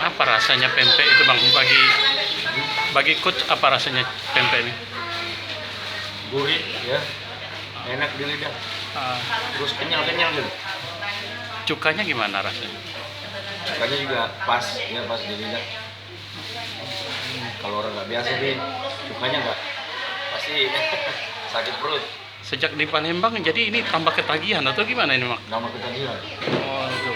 Apa rasanya pempek itu Bang? Bagi coach apa rasanya pempek ini? Gurih ya, enak di lidah, terus kenyal-kenyal gitu. Cukanya gimana rasanya? Cukanya juga pas ya, pas di lidah. Kalau orang nggak biasa sih cukanya nggak pasti sakit perut. Sejak di Palembang jadi ini tambah ketagihan atau gimana ini Mak? Nama ketagihan. Oh, itu.